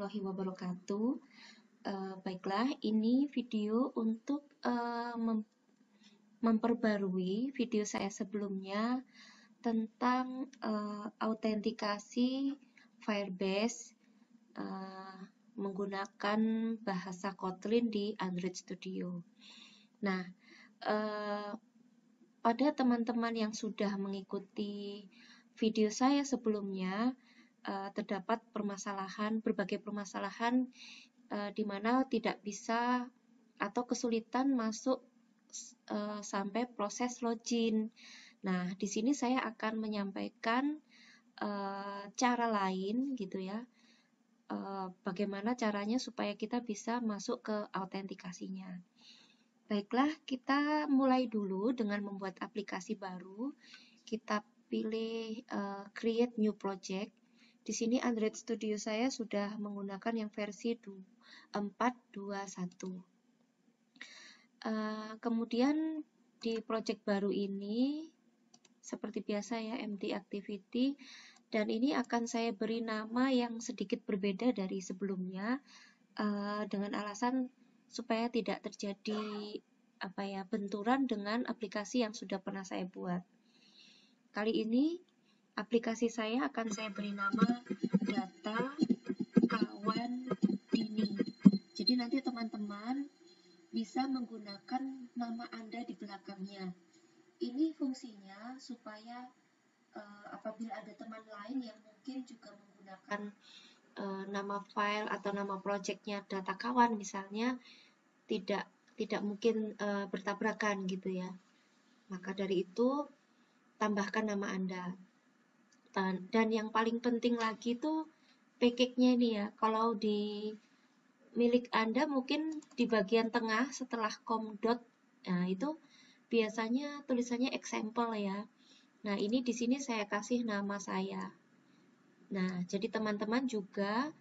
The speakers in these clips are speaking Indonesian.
warahmatullahi wabarakatuh. Baiklah, ini video untuk memperbarui video saya sebelumnya tentang autentikasi Firebase menggunakan bahasa Kotlin di Android Studio. Nah, pada teman-teman yang sudah mengikuti video saya sebelumnya, terdapat berbagai permasalahan di mana tidak bisa atau kesulitan masuk sampai proses login. Nah, di sini saya akan menyampaikan cara lain gitu ya, bagaimana caranya supaya kita bisa masuk ke autentikasinya. Baiklah, kita mulai dulu dengan membuat aplikasi baru. Kita pilih create new project. Di sini Android Studio saya sudah menggunakan yang versi 4.2.1. Kemudian di project baru ini, seperti biasa ya, empty activity, dan ini akan saya beri nama yang sedikit berbeda dari sebelumnya, dengan alasan supaya tidak terjadi benturan dengan aplikasi yang sudah pernah saya buat. Kali ini aplikasi saya akan saya beri nama data kawan Dini. Jadi nanti teman-teman bisa menggunakan nama Anda di belakangnya. Ini fungsinya supaya apabila ada teman lain yang mungkin juga menggunakan nama file atau nama projectnya data kawan misalnya, tidak mungkin bertabrakan gitu ya. Maka dari itu tambahkan nama Anda. Dan yang paling penting lagi itu package-nya ini ya. Kalau di milik Anda mungkin di bagian tengah setelah nah itu biasanya tulisannya example ya. Nah, ini di sini saya kasih nama saya. Nah, jadi teman-teman juga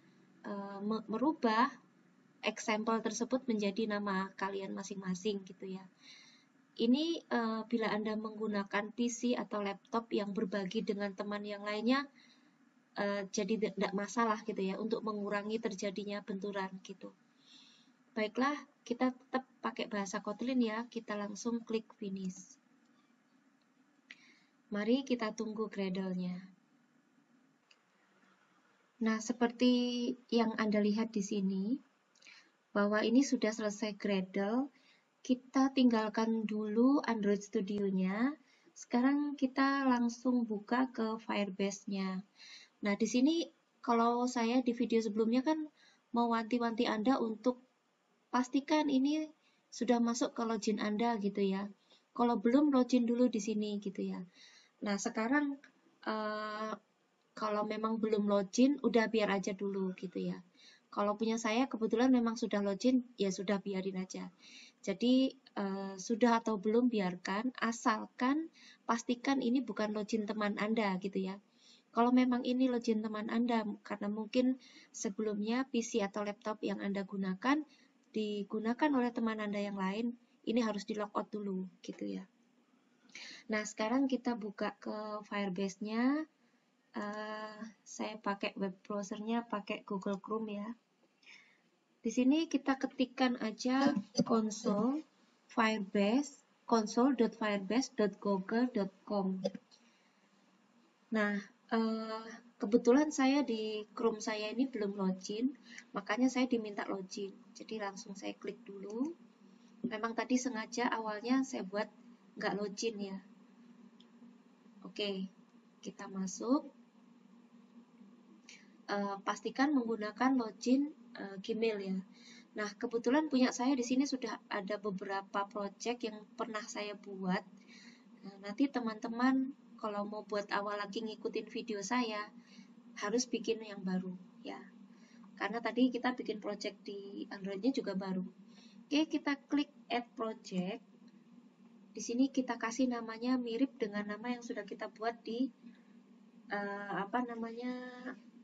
merubah example tersebut menjadi nama kalian masing-masing gitu ya. Ini bila Anda menggunakan PC atau laptop yang berbagi dengan teman yang lainnya, jadi tidak masalah gitu ya, untuk mengurangi terjadinya benturan gitu. Baiklah, kita tetap pakai bahasa Kotlin ya, kita langsung klik finish. Mari kita tunggu Gradle-nya. Nah, seperti yang Anda lihat di sini, bahwa ini sudah selesai Gradle. Kita tinggalkan dulu Android Studio-nya. Sekarang kita langsung buka ke Firebase-nya. Nah, di sini kalau saya di video sebelumnya kan mau wanti-wanti Anda untuk pastikan ini sudah masuk ke login Anda gitu ya. Kalau belum, login dulu di sini gitu ya. Nah, sekarang kalau memang belum login, udah biar aja dulu gitu ya. Kalau punya saya kebetulan memang sudah login, ya sudah biarin aja. Jadi sudah atau belum biarkan, asalkan pastikan ini bukan login teman Anda gitu ya. Kalau memang ini login teman Anda, karena mungkin sebelumnya PC atau laptop yang Anda gunakan digunakan oleh teman Anda yang lain, ini harus di logout dulu gitu ya. Nah, sekarang kita buka ke Firebase-nya. Saya pakai web browser-nya, pakai Google Chrome ya. Di sini kita ketikkan aja console.firebase.google.com. Nah, kebetulan saya di Chrome saya ini belum login, makanya saya diminta login. Jadi langsung saya klik dulu. Memang tadi sengaja awalnya saya buat nggak login ya. Oke, kita masuk. Pastikan menggunakan login Gmail ya. Nah, kebetulan punya saya di sini sudah ada beberapa project yang pernah saya buat. Nah, nanti teman-teman kalau mau buat awal lagi ngikutin video saya, harus bikin yang baru ya. Karena tadi kita bikin project di Android-nya juga baru. Oke, kita klik add project. Di sini kita kasih namanya mirip dengan nama yang sudah kita buat di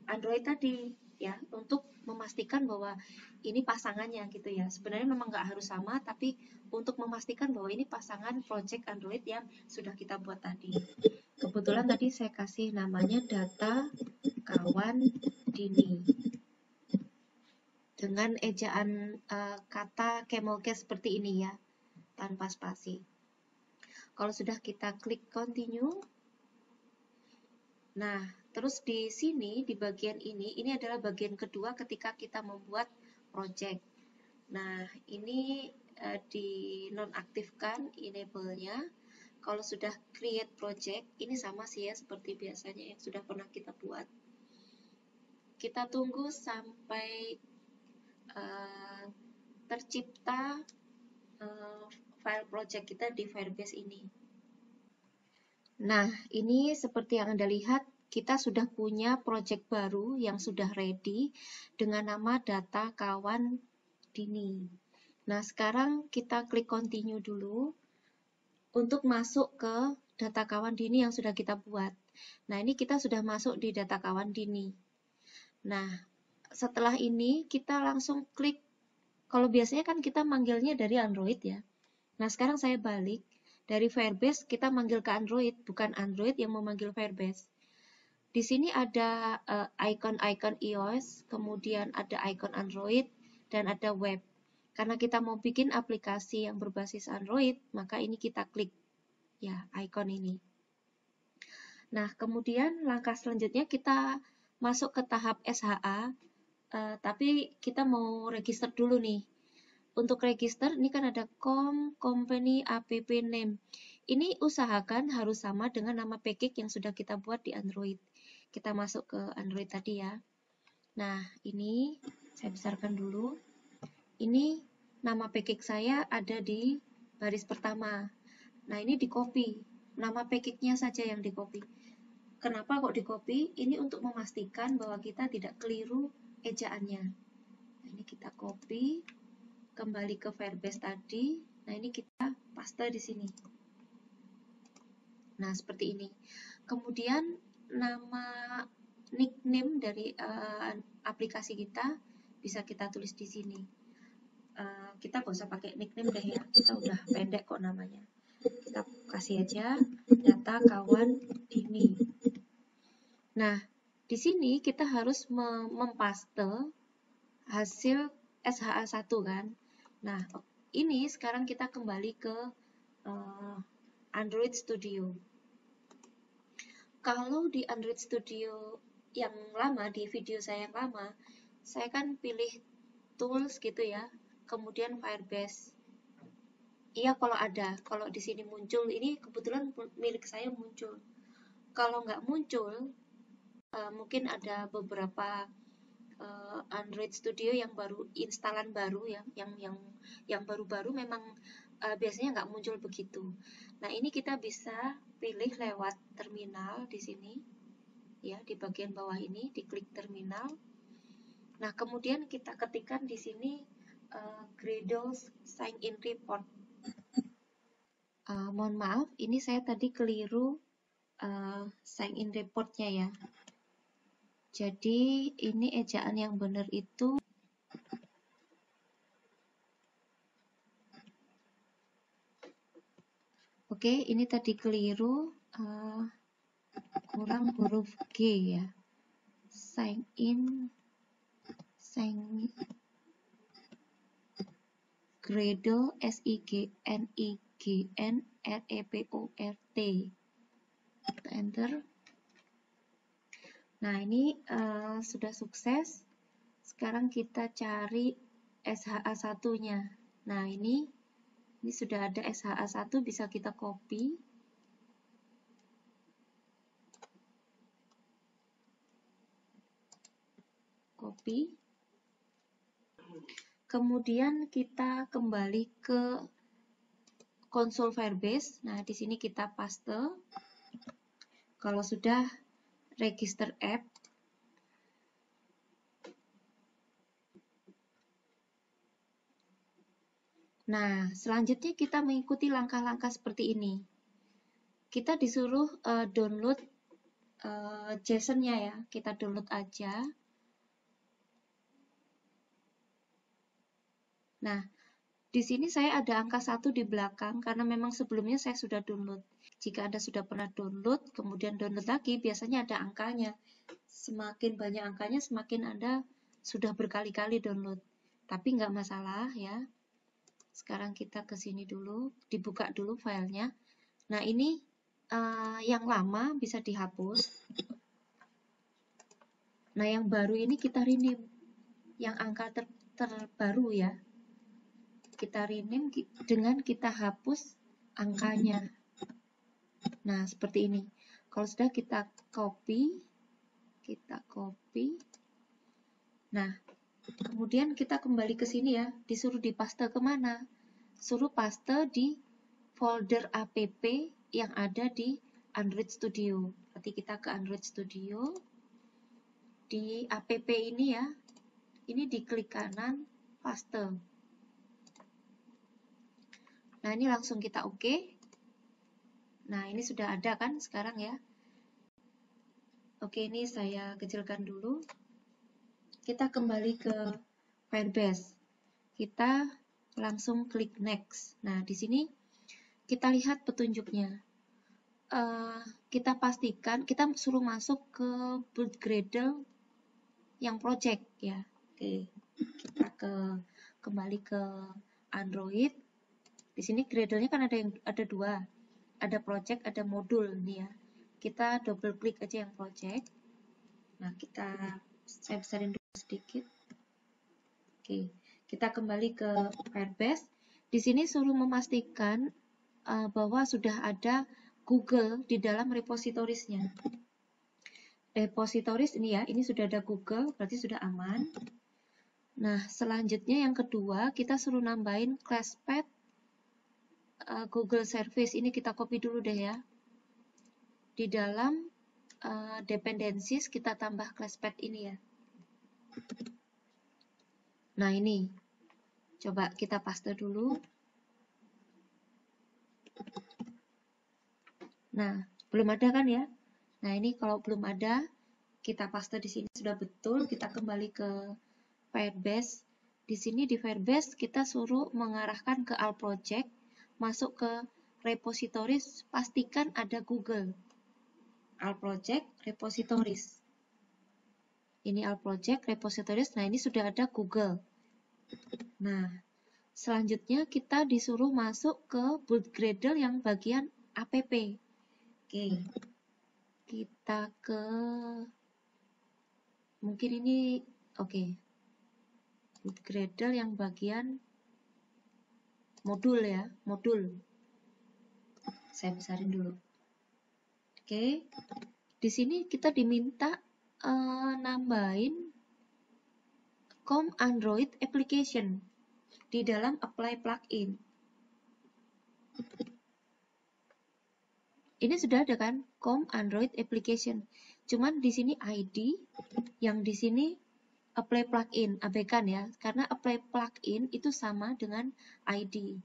Android tadi ya, untuk memastikan bahwa ini pasangannya gitu ya. Sebenarnya memang nggak harus sama, tapi untuk memastikan bahwa ini pasangan project Android yang sudah kita buat tadi. Kebetulan tadi saya kasih namanya data kawan Dini. dengan ejaan kata camel case seperti ini ya, tanpa spasi. Kalau sudah kita klik continue, nah terus di sini di bagian ini adalah bagian kedua ketika kita membuat project. Nah ini dinonaktifkan enable-nya. Kalau sudah create project, ini sama sih ya seperti biasanya yang sudah pernah kita buat. Kita tunggu sampai tercipta file project kita di Firebase ini. Nah, ini seperti yang Anda lihat, kita sudah punya project baru yang sudah ready dengan nama data kawan Dini. Nah, sekarang kita klik continue dulu untuk masuk ke data kawan Dini yang sudah kita buat. Nah, ini kita sudah masuk di data kawan Dini. Nah, setelah ini kita langsung klik. Kalau biasanya kan kita manggilnya dari Android ya. Nah, sekarang saya balik. Dari Firebase kita manggil ke Android, bukan Android yang memanggil Firebase. Di sini ada icon-icon iOS, kemudian ada icon Android, dan ada web. Karena kita mau bikin aplikasi yang berbasis Android, maka ini kita klik ya icon ini. Nah, kemudian langkah selanjutnya kita masuk ke tahap SHA, tapi kita mau register dulu nih. Untuk register, ini kan ada company app name. Ini usahakan harus sama dengan nama package yang sudah kita buat di Android. Kita masuk ke Android tadi ya. Nah, ini saya besarkan dulu. Ini nama package saya ada di baris pertama. Nah, ini di copy. Nama package-nya saja yang di copy. Kenapa kok di copy? Ini untuk memastikan bahwa kita tidak keliru ejaannya. Nah, ini kita copy. Kembali ke Firebase tadi. Nah, ini kita paste di sini. Nah, seperti ini. Kemudian nama nickname dari aplikasi kita bisa kita tulis di sini. Kita nggak usah pakai nickname deh ya. Kita udah pendek kok namanya. Kita kasih aja data kawan Dini. Nah, di sini kita harus mempaste hasil SHA1 kan. Nah, ini sekarang kita kembali ke Android Studio. Kalau di Android Studio yang lama, di video saya yang lama, saya kan pilih tools gitu ya, kemudian Firebase. Iya kalau ada, kalau di sini muncul, ini kebetulan milik saya muncul. Kalau nggak muncul, mungkin ada beberapa Android Studio yang baru, instalan baru ya, yang baru-baru memang biasanya nggak muncul begitu. Nah, ini kita bisa pilih lewat terminal di sini, ya di bagian bawah ini, diklik terminal. Nah, kemudian kita ketikkan di sini Gradle Sign In Report. Mohon maaf, ini saya tadi keliru Sign In Reportnya ya. Jadi ini ejaan yang benar itu oke, ini tadi keliru, kurang huruf G ya. Sign Gradle SIGNIGN REPORT. Kita enter. Nah, ini sudah sukses. Sekarang kita cari SHA1-nya. Nah, ini sudah ada SHA1, bisa kita copy. Kemudian kita kembali ke konsol Firebase. Nah, di sini kita paste. Kalau sudah register app, nah selanjutnya kita mengikuti langkah-langkah seperti ini. Kita disuruh download JSON-nya ya, kita download aja. Nah, di sini saya ada angka 1 di belakang karena memang sebelumnya saya sudah download. Jika Anda sudah pernah download, kemudian download lagi, biasanya ada angkanya. Semakin banyak angkanya, semakin Anda sudah berkali-kali download, tapi nggak masalah ya. Sekarang kita ke sini dulu, dibuka dulu filenya. Nah, ini yang lama bisa dihapus. Nah, yang baru ini kita rename, yang angka terbaru ya. Kita rename dengan kita hapus angkanya. Nah, seperti ini. Kalau sudah kita copy. Nah, kemudian kita kembali ke sini ya, disuruh dipaste kemana? Suruh paste di folder app yang ada di Android Studio. Berarti kita ke Android Studio, di app ini ya, ini di klik kanan, paste. Nah, ini langsung kita oke. Nah, ini sudah ada kan sekarang ya. Oke, ini saya kecilkan dulu. Kita kembali ke Firebase. Kita langsung klik next. Nah, di sini kita lihat petunjuknya. Kita pastikan, kita suruh masuk ke build Gradle yang project ya. Oke, kita kembali ke Android. Di sini Gradle-nya kan ada dua, ada project, ada modul nih ya. Kita double klik aja yang project. Nah, saya besarin dulu sedikit. Oke, kita kembali ke Firebase. Di sini suruh memastikan bahwa sudah ada Google di dalam repositories-nya. Repositories ini ya, ini sudah ada Google, berarti sudah aman. Nah, selanjutnya yang kedua, kita suruh nambahin classpath Google Service. Ini kita copy dulu deh ya. Di dalam dependencies kita tambah classpath ini ya. Nah, ini. Coba kita paste dulu. Nah, belum ada kan ya? Nah, ini kalau belum ada, kita paste di sini sudah betul. Kita kembali ke Firebase. Di sini di Firebase kita suruh mengarahkan ke all project, masuk ke repositories, pastikan ada Google. All project, repositories. Ini all project, repositories. Nah, ini sudah ada Google. Nah, selanjutnya kita disuruh masuk ke build Gradle yang bagian app. Oke, kita ke mungkin ini build Gradle yang bagian modul ya, modul. Saya besarin dulu. Oke, di sini kita diminta nambahin COM Android application di dalam apply plugin. Ini sudah ada kan, COM Android application. Cuman di sini ID, yang di sini apply plugin, abaikan ya, karena apply plugin itu sama dengan ID.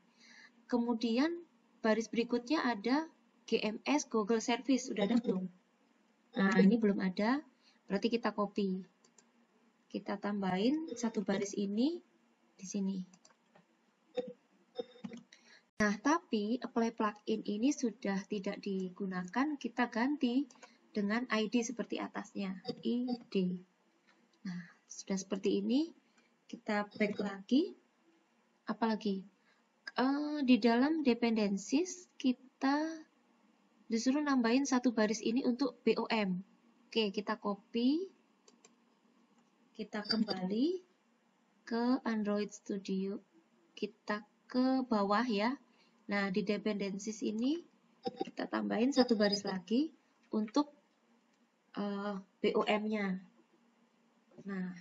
Kemudian baris berikutnya ada GMS Google Service, sudah ada belum? Nah, ini belum ada, berarti kita copy. Kita tambahin satu baris ini di sini. Nah, tapi apply plugin ini sudah tidak digunakan, kita ganti dengan ID seperti atasnya, ID. Nah, sudah seperti ini, kita back lagi. Apalagi? Di dalam dependencies, kita disuruh nambahin satu baris ini untuk BOM. Oke, kita copy. Kita kembali ke Android Studio. Kita ke bawah ya. Nah, di dependencies ini kita tambahin satu baris lagi untuk BOM-nya. Nah,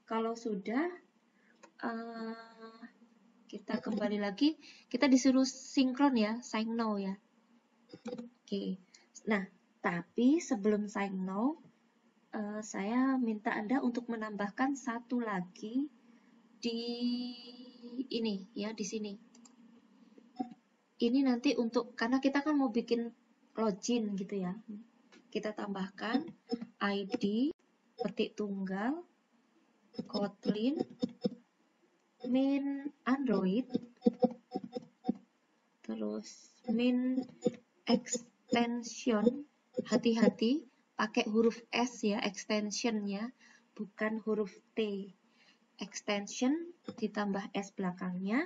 kalau sudah, kita kembali lagi. Kita disuruh sinkron ya, sign now ya. Oke. Nah, tapi sebelum sign now, saya minta Anda untuk menambahkan satu lagi di ini ya, di sini. Ini nanti untuk, karena kita kan mau bikin login gitu ya. Kita tambahkan ID petik tunggal Kotlin min Android, terus min extension, hati-hati pakai huruf S ya, extensionnya, bukan huruf T. Extension ditambah S belakangnya,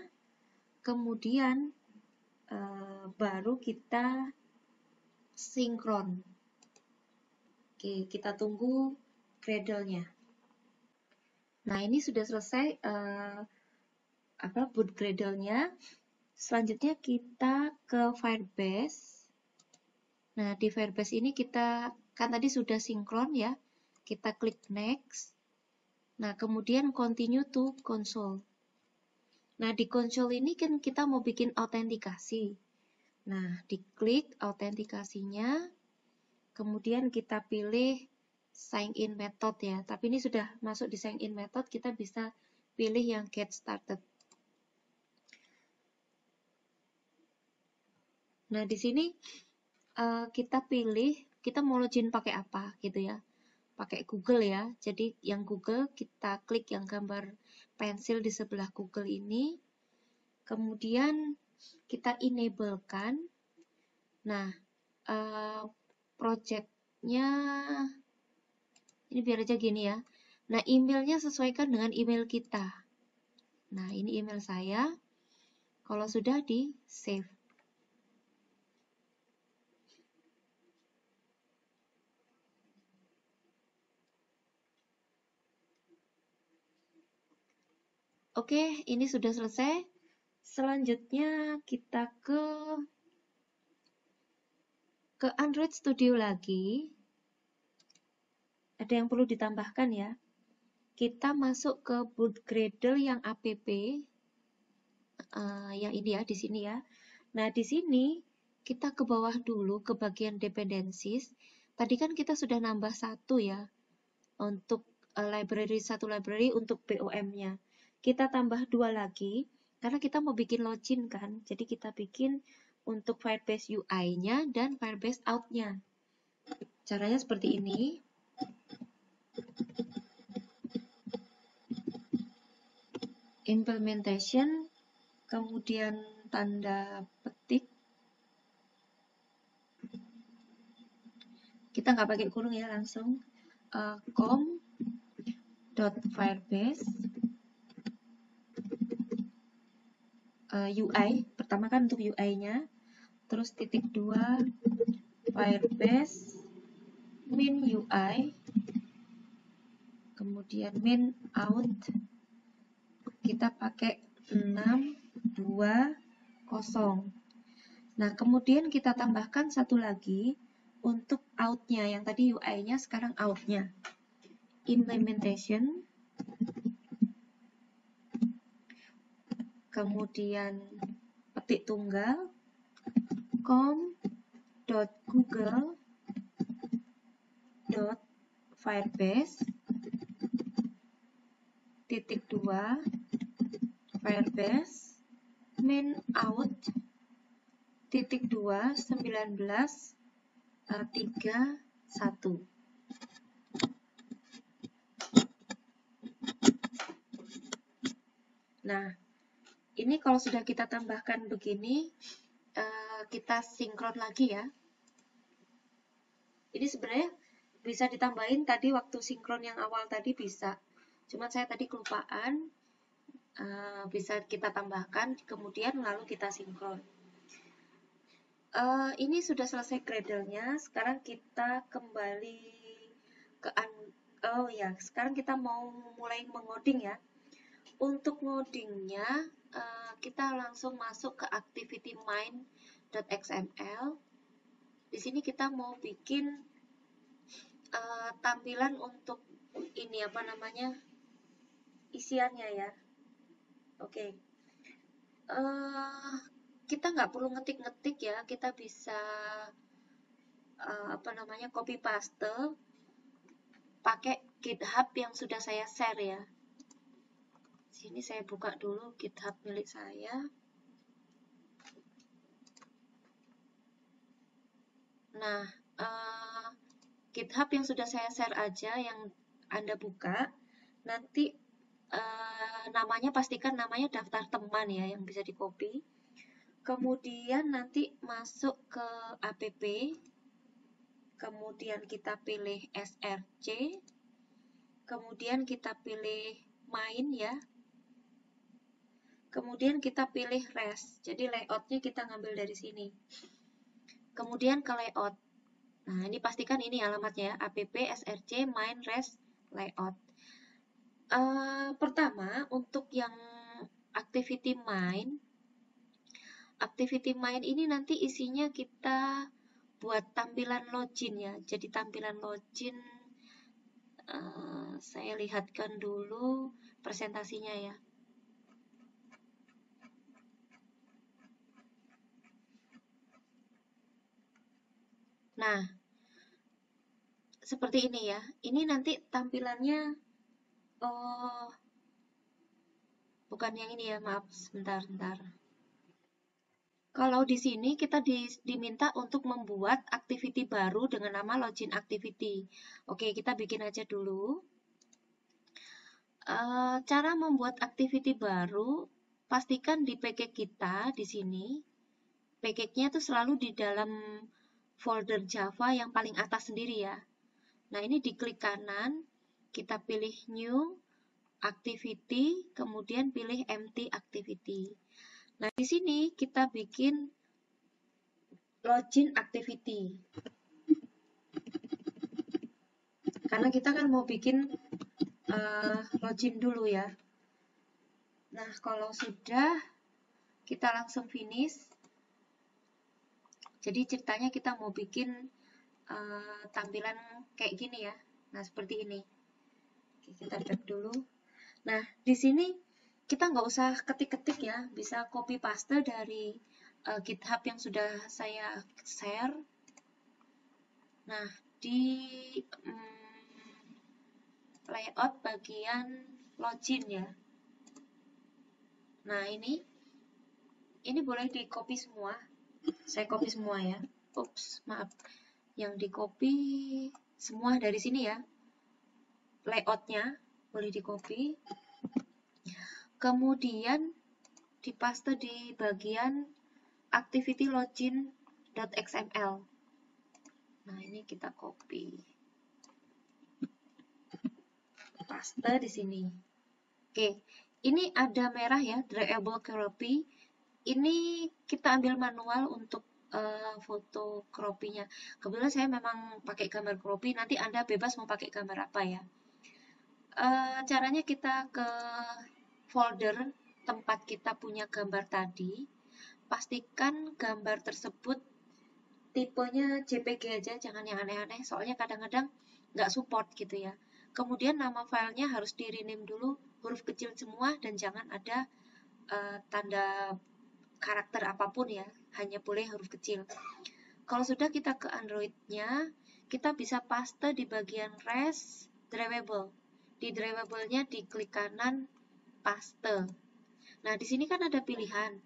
kemudian baru kita sinkron. Oke, kita tunggu Gradle-nya. Nah, ini sudah selesai boot Gradle-nya. Selanjutnya kita ke Firebase. Nah, di Firebase ini kita kan tadi sudah sinkron ya. Kita klik next. Nah, kemudian continue to console. Nah, di console ini kan kita mau bikin autentikasi. Nah, diklik autentikasinya. Kemudian kita pilih sign in method ya. Tapi ini sudah masuk di sign in method, kita bisa pilih yang get started. Nah, di sini kita pilih, kita mau login pakai apa gitu ya. Pakai Google ya. Jadi yang Google kita klik yang gambar pensil di sebelah Google ini. Kemudian kita enablekan. Nah, projectnya ini biar aja gini ya. Nah, emailnya sesuaikan dengan email kita. Nah, ini email saya. Kalau sudah di save. Oke, ini sudah selesai. Selanjutnya kita ke Android Studio lagi. Ada yang perlu ditambahkan ya. Kita masuk ke boot Gradle yang app, yang ini ya, di sini ya. Nah, di sini kita ke bawah dulu ke bagian dependencies. Tadi kan kita sudah nambah satu ya, untuk satu library untuk BOM-nya. Kita tambah 2 lagi, karena kita mau bikin login kan, jadi kita bikin untuk Firebase UI-nya dan Firebase Out-nya. Caranya seperti ini. Implementation, kemudian tanda petik. Kita nggak pakai kurung ya, langsung com.firebase UI, pertama kan untuk UI-nya, terus titik 2 Firebase min UI, kemudian min out, kita pakai 620. Nah, kemudian kita tambahkan satu lagi untuk out-nya, yang tadi UI-nya sekarang out-nya. Implementation, kemudian petik tunggal, com.google.firebase titik 2 Firebase min out titik 2 1931. Nah, ini kalau sudah kita tambahkan begini, kita sinkron lagi ya. Ini sebenarnya bisa ditambahin tadi waktu sinkron yang awal tadi bisa. Cuman saya tadi kelupaan, bisa kita tambahkan, kemudian lalu kita sinkron. Ini sudah selesai Gradle-nya. Sekarang kita kembali ke sekarang kita mau mulai mengoding ya. Untuk ngodingnya, kita langsung masuk ke activity main.xml. Di sini kita mau bikin tampilan untuk ini isiannya ya. Oke. Kita nggak perlu ngetik-ngetik ya, kita bisa copy paste pakai GitHub yang sudah saya share ya. Sini saya buka dulu GitHub milik saya. Nah, GitHub yang sudah saya share aja, yang Anda buka, nanti namanya pastikan namanya daftar teman ya, yang bisa di-copy. Kemudian nanti masuk ke app, kemudian kita pilih SRC, kemudian kita pilih main ya, kemudian kita pilih res, jadi layoutnya kita ngambil dari sini, kemudian ke layout. Nah, ini pastikan ini alamatnya ya, app src main res layout. Pertama, untuk yang activity main ini nanti isinya kita buat tampilan login ya. Jadi tampilan login, saya lihatkan dulu presentasinya ya. Nah, seperti ini ya. Ini nanti tampilannya, bukan yang ini ya, maaf, sebentar. Kalau di sini kita diminta untuk membuat activity baru dengan nama login activity. Oke, kita bikin aja dulu. Cara membuat activity baru, pastikan di package kita di sini. Package-nya tuh selalu di dalam folder Java yang paling atas sendiri ya. Nah, ini diklik kanan, kita pilih new activity, kemudian pilih empty activity. Nah, di sini kita bikin login activity. Karena kita kan mau bikin login dulu ya. Nah, kalau sudah, kita langsung finish. Jadi ceritanya kita mau bikin tampilan kayak gini ya. Nah, seperti ini. Oke, kita back dulu. Nah, di sini kita nggak usah ketik-ketik ya, bisa copy paste dari GitHub yang sudah saya share. Nah, di layout bagian login ya. Nah, ini boleh di copy semua. Saya copy semua ya. Ups, maaf. Yang di copy semua dari sini ya. Layoutnya boleh di copy. Kemudian dipaste di bagian activity login.xml. Nah, ini kita copy. Paste di sini. Oke, ini ada merah ya, drawable copy. Ini kita ambil manual untuk foto croppy-nya. Kebetulan saya memang pakai gambar croppy, nanti Anda bebas mau pakai gambar apa ya. Caranya kita ke folder tempat kita punya gambar tadi, pastikan gambar tersebut tipenya JPG aja, jangan yang aneh-aneh, soalnya kadang-kadang nggak support gitu ya. Kemudian nama filenya harus di rename dulu, huruf kecil semua, dan jangan ada tanda karakter apapun ya, hanya boleh huruf kecil. Kalau sudah, kita ke Android-nya, kita bisa paste di bagian res drawable. Di drawable-nya diklik kanan, paste. Nah, di sini kan ada pilihan.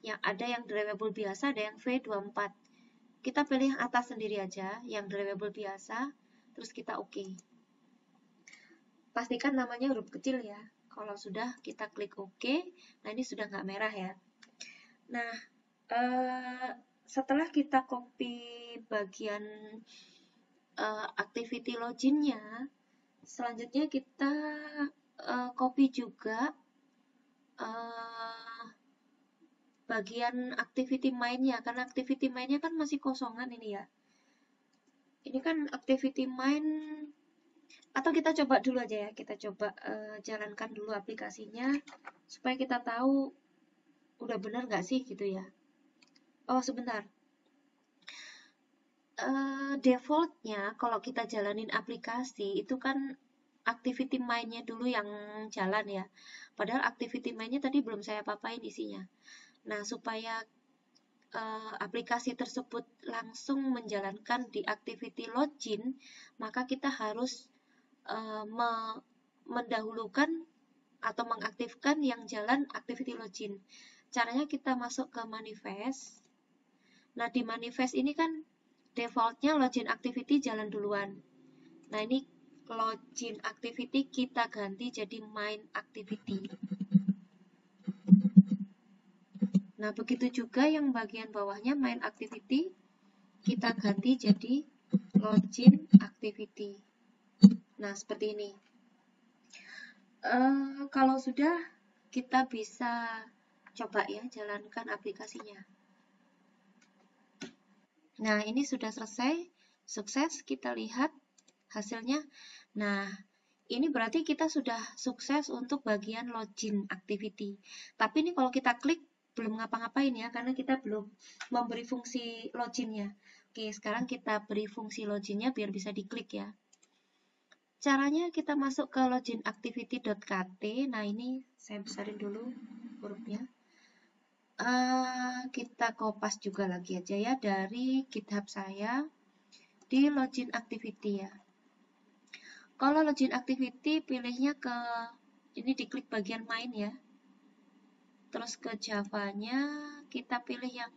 Yang ada yang drawable biasa, ada yang V24. Kita pilih yang atas sendiri aja, yang drawable biasa, terus kita OK. Pastikan namanya huruf kecil ya. Kalau sudah, kita klik OK. Nah, ini sudah nggak merah ya. Nah, setelah kita copy bagian activity login-nya, selanjutnya kita copy juga bagian activity main-nya, karena activity main-nya kan masih kosongan ini ya. Ini kan activity main, atau kita coba dulu aja ya, kita coba jalankan dulu aplikasinya, supaya kita tahu udah benar nggak sih gitu ya. Oh, sebentar. Defaultnya kalau kita jalanin aplikasi itu kan activity main-nya dulu yang jalan ya. Padahal activity main-nya tadi belum saya apa-apain isinya. Nah, supaya aplikasi tersebut langsung menjalankan di activity login, maka kita harus mendahulukan atau mengaktifkan yang jalan activity login. Caranya kita masuk ke manifest. Nah, di manifest ini kan defaultnya login activity jalan duluan. Nah, ini login activity kita ganti jadi main activity. Nah, begitu juga yang bagian bawahnya main activity kita ganti jadi login activity. Nah, seperti ini. Kalau sudah, kita bisa coba ya jalankan aplikasinya. Nah, ini sudah selesai, sukses. Kita lihat hasilnya. Nah, ini berarti kita sudah sukses untuk bagian login activity. Tapi ini kalau kita klik belum ngapa-ngapain ya, karena kita belum memberi fungsi loginnya. Oke, sekarang kita beri fungsi loginnya biar bisa diklik ya. Caranya kita masuk ke loginactivity.kt. Nah, ini saya besarin dulu hurufnya. Kita kopas juga lagi aja ya dari GitHub saya di login activity ya. Kalau login activity pilihnya ke ini, diklik bagian main ya. Terus ke Java-nya kita pilih yang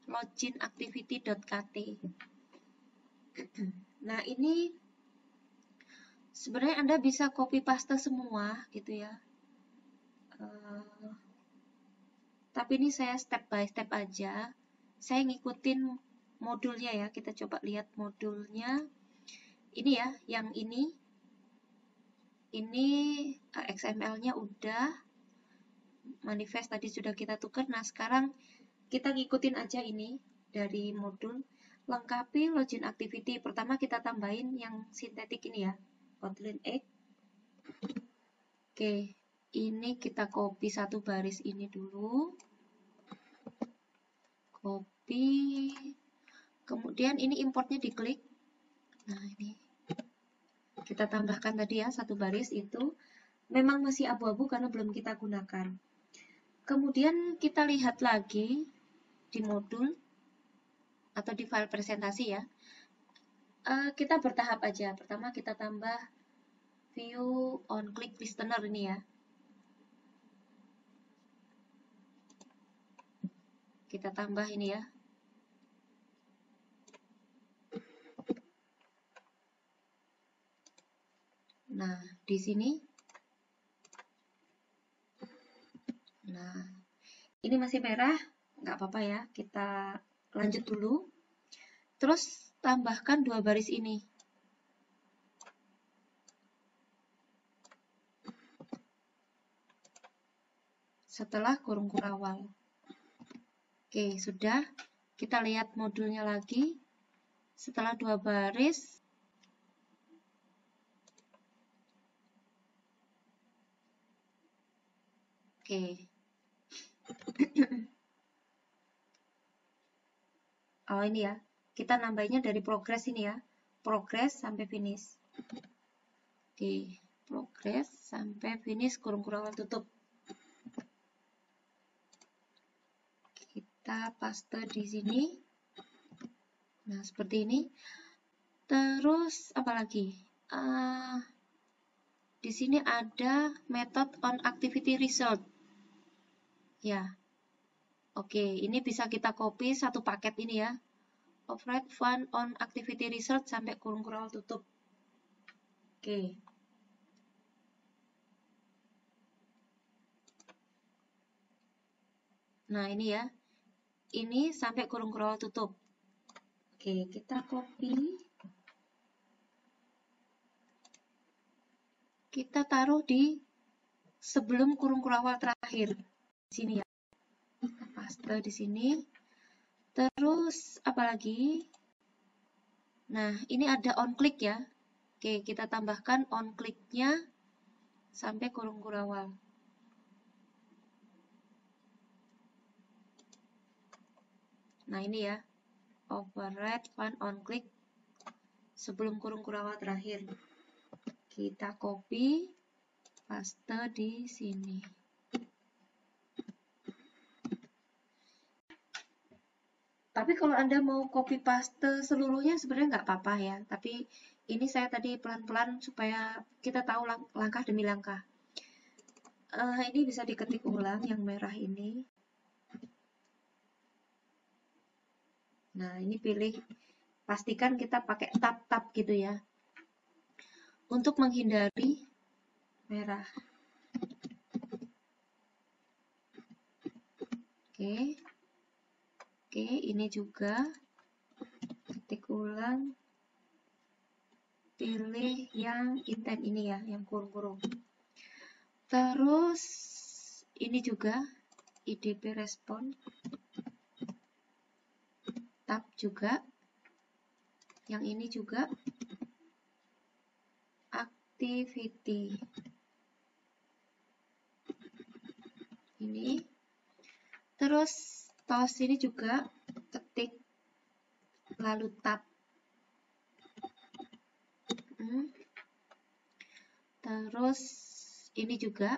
loginactivity.kt. Nah, ini sebenarnya Anda bisa copy paste semua gitu ya. Tapi ini saya step by step aja. Saya ngikutin modulnya ya. Kita coba lihat modulnya. Ini ya, yang ini. Ini XML-nya udah. Manifest tadi sudah kita tukar. Nah, sekarang kita ngikutin aja ini dari modul. Lengkapi login activity. Pertama kita tambahin yang sintetik ini ya. Kotlin Egg. Oke, ini kita copy satu baris ini dulu. Copy. Kemudian ini importnya diklik. Nah, ini kita tambahkan tadi ya, satu baris itu. Memang masih abu-abu karena belum kita gunakan. Kemudian kita lihat lagi di modul atau di file presentasi ya. Kita bertahap aja. Pertama kita tambah view on click listener ini ya. Kita tambah ini ya. Nah, di sini. Nah, ini masih merah, nggak apa-apa ya. Kita lanjut dulu. Terus tambahkan dua baris ini. Setelah kurung kurawal. Oke, sudah. Kita lihat modulnya lagi. Setelah dua baris, oke. Oh, ini ya. Kita nambahinnya dari progress ini ya. Progress sampai finish. Oke, progress sampai finish kurung kurawal tutup. Kita paste di sini. Nah, seperti ini. Terus apa lagi? Di sini ada method on activity result. Ya. Oke, ini bisa kita copy satu paket ini ya. Operate fun on activity result sampai kurung kurawal tutup. Oke. Nah, ini ya. Ini sampai kurung kurawal tutup. Oke, kita copy. Kita taruh di sebelum kurung kurawal terakhir. Di sini ya. Paste di sini. Terus apa lagi? Nah, ini ada on click ya. Oke, kita tambahkan on click-nya sampai kurung kurawal. Nah, ini ya. Override fun on click sebelum kurung kurawal terakhir. Kita copy, paste di sini. Tapi kalau Anda mau copy paste seluruhnya sebenarnya nggak apa-apa ya. Tapi ini saya tadi pelan-pelan supaya kita tahu langkah demi langkah. Ini bisa diketik ulang yang merah ini. Nah, ini pilih, pastikan kita pakai tab-tab gitu ya. Untuk menghindari merah. Oke. Oke, ini juga ketik ulang. pilih yang intent ini ya, yang kurung-kurung. Terus ini juga IDP respon, tab juga, yang ini juga activity ini. Terus tos ini juga ketik lalu tab. Terus ini juga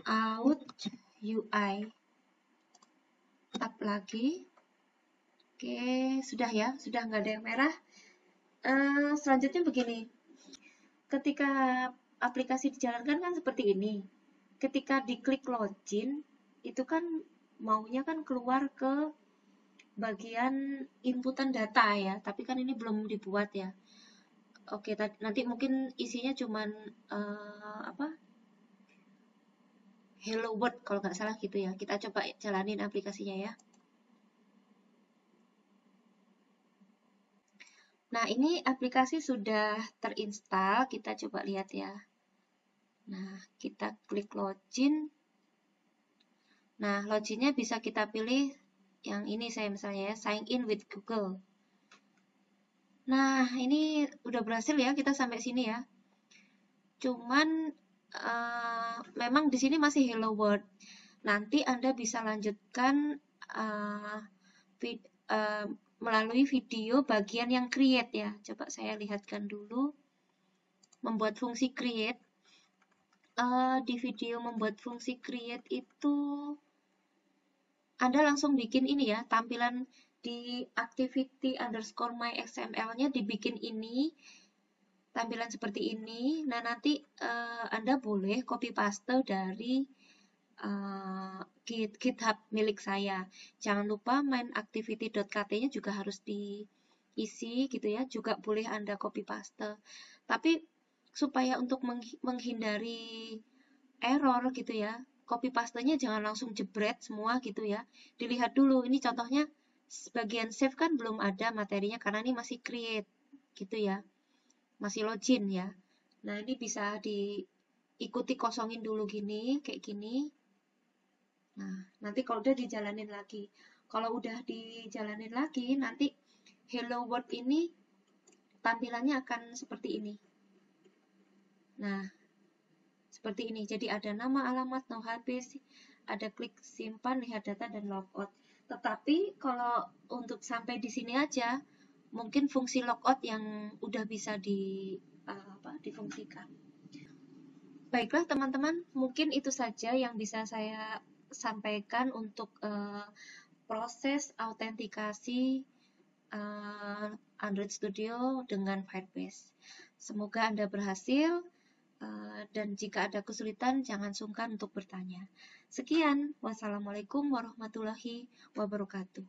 out UI, tab lagi. Oke, sudah ya, sudah nggak ada yang merah. Selanjutnya begini, ketika aplikasi dijalankan kan seperti ini. Ketika diklik login, itu kan maunya kan keluar ke bagian inputan data ya, tapi kan ini belum dibuat ya. Oke, nanti mungkin isinya cuman Hello World kalau nggak salah gitu ya. Kita coba jalanin aplikasinya ya. Nah, ini aplikasi sudah terinstall. Kita coba lihat ya. Nah, kita klik login. Nah, loginnya bisa kita pilih yang ini saya misalnya ya, sign in with Google. Nah, ini udah berhasil ya, kita sampai sini ya. Cuman memang di sini masih Hello World. Nanti Anda bisa lanjutkan melalui video bagian yang create ya. Coba saya lihatkan dulu. Membuat fungsi create. Di video membuat fungsi create itu Anda langsung bikin ini ya, tampilan di activity_my_xml-nya dibikin ini, tampilan seperti ini. Nah, nanti Anda boleh copy paste dari GitHub milik saya. Jangan lupa main activity.kt-nya juga harus diisi gitu ya, juga boleh Anda copy paste. Tapi supaya untuk menghindari error gitu ya, copy paste-nya jangan langsung jebret semua gitu ya. Dilihat dulu, ini contohnya bagian save kan belum ada materinya karena ini masih create gitu ya, masih login ya. Nah, ini bisa diikuti kosongin dulu gini, kayak gini. Nah, nanti kalau udah dijalanin lagi. Kalau udah dijalanin lagi, nanti Hello World ini tampilannya akan seperti ini. Nah, seperti ini. Jadi ada nama, alamat, no HP, ada klik simpan, lihat data, dan logout. Tetapi kalau untuk sampai di sini aja, mungkin fungsi logout yang udah bisa difungsikan. Baiklah teman-teman, mungkin itu saja yang bisa saya sampaikan untuk proses autentikasi Android Studio dengan Firebase. Semoga Anda berhasil dan jika ada kesulitan jangan sungkan untuk bertanya. Sekian, wassalamualaikum warahmatullahi wabarakatuh.